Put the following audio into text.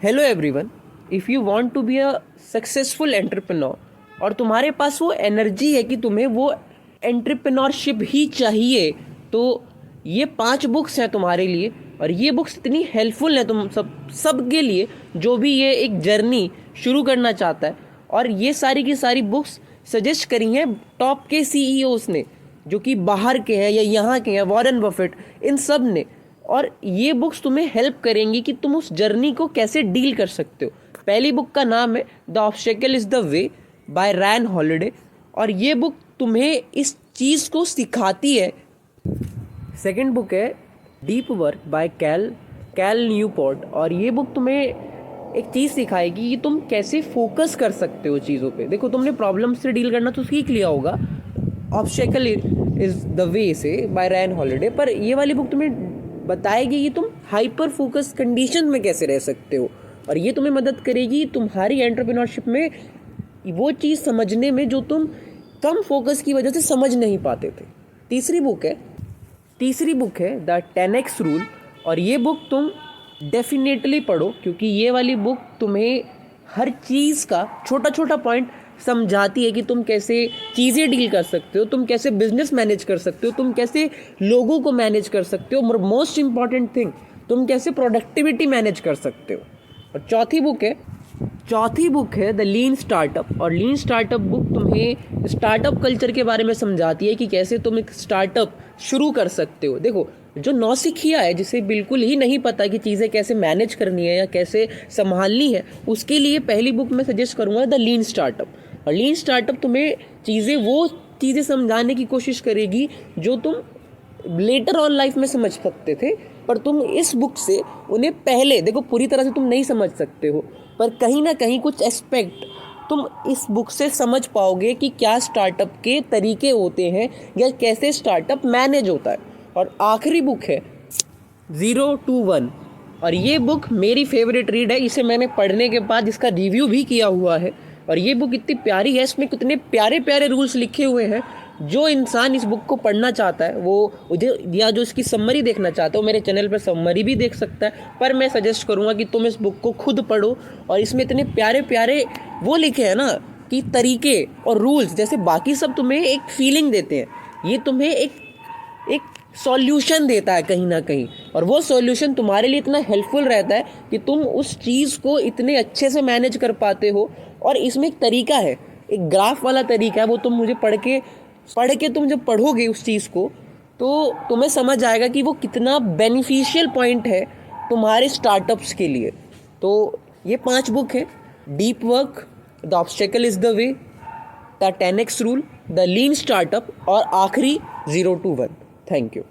Hello everyone, if you want to be a successful entrepreneur और तुम्हारे पास वो energy है कि तुम्हें वो एंटरप्रेन्योरशिप ही चाहिए, तो ये 5 बुक्स हैं तुम्हारे लिए। और ये बुक्स इतनी हेल्पफुल हैं तुम सब के लिए जो भी ये एक जर्नी शुरू करना चाहता है। और ये सारी की सारी बुक्स सजेस्ट करी हैं टॉप के सीईओस ने, जो कि बाहर के हैं या यहाँ के हैं, वॉरेन बफेट, इन सब ने। और ये बुक्स तुम्हें हेल्प करेंगी कि तुम उस जर्नी को कैसे डील कर सकते हो। पहली बुक का नाम है the obstacle is the way by Ryan Holiday, और ये बुक तुम्हें इस चीज़ को सिखाती है। सेकंड बुक है deep work by Cal Newport, और ये बुक तुम्हें एक चीज़ सिखाएगी कि तुम कैसे फोकस कर सकते हो चीज़ों पे। देखो, तुमने प्रॉब्लम से डील करना तो सीख लिया होगा ऑब्स्टेकल इज़ द वे से बाय रैन हॉलिडे, पर ये वाली बुक तुम्हें बताएगी कि तुम हाइपर फोकस कंडीशन में कैसे रह सकते हो। और ये तुम्हें मदद करेगी तुम्हारी एंटरप्रेन्योरशिप में वो चीज़ समझने में जो तुम कम फोकस की वजह से समझ नहीं पाते थे। तीसरी बुक है द 10x रूल, और ये बुक तुम डेफिनेटली पढ़ो, क्योंकि ये वाली बुक तुम्हें हर चीज़ का छोटा छोटा पॉइंट समझाती है कि तुम कैसे चीज़ें डील कर सकते हो, तुम कैसे बिजनेस मैनेज कर सकते हो, तुम कैसे लोगों को मैनेज कर सकते हो, और मोस्ट इम्पॉर्टेंट थिंग, तुम कैसे प्रोडक्टिविटी मैनेज कर सकते हो। और चौथी बुक है द लीन स्टार्टअप, और लीन स्टार्टअप बुक तुम्हें स्टार्टअप कल्चर के बारे में समझाती है कि कैसे तुम एक स्टार्टअप शुरू कर सकते हो। देखो, जो नौसिखिया है, जिसे बिल्कुल ही नहीं पता कि चीज़ें कैसे मैनेज करनी है या कैसे संभालनी है, उसके लिए पहली बुक मैं सजेस्ट करूँगा द लीन स्टार्टअप। और लीन स्टार्टअप तुम्हें वो चीज़ें समझाने की कोशिश करेगी जो तुम लेटर ऑन लाइफ में समझ सकते थे, पर तुम इस बुक से उन्हें पहले, देखो पूरी तरह से तुम नहीं समझ सकते हो, पर कहीं ना कहीं कुछ एस्पेक्ट तुम इस बुक से समझ पाओगे कि क्या स्टार्टअप के तरीके होते हैं या कैसे स्टार्टअप मैनेज होता है। और आखिरी बुक है 0 to 1, और ये बुक मेरी फेवरेट रीड है। इसे मैंने पढ़ने के बाद इसका रिव्यू भी किया हुआ है, और ये बुक इतनी प्यारी है, इसमें कितने प्यारे प्यारे रूल्स लिखे हुए हैं। जो इंसान इस बुक को पढ़ना चाहता है वो या जो इसकी समरी देखना चाहता है वो मेरे चैनल पर समरी भी देख सकता है, पर मैं सजेस्ट करूँगा कि तुम इस बुक को खुद पढ़ो। और इसमें इतने प्यारे प्यारे वो लिखे हैं ना कि तरीके और रूल्स, जैसे बाकी सब तुम्हें एक फीलिंग देते हैं, ये तुम्हें एक सॉल्यूशन देता है कहीं ना कहीं, और वो सॉल्यूशन तुम्हारे लिए इतना हेल्पफुल रहता है कि तुम उस चीज़ को इतने अच्छे से मैनेज कर पाते हो। और इसमें एक तरीका है, एक ग्राफ वाला तरीका है, वो तुम मुझे पढ़ के तुम जब पढ़ोगे उस चीज़ को, तो तुम्हें समझ आएगा कि वो कितना बेनिफिशियल पॉइंट है तुम्हारे स्टार्टअप्स के लिए। तो ये 5 बुक है, deep work, the obstacle is the way, the 10x rule, the lean startup, और आखिरी 0 to 1। Thank you.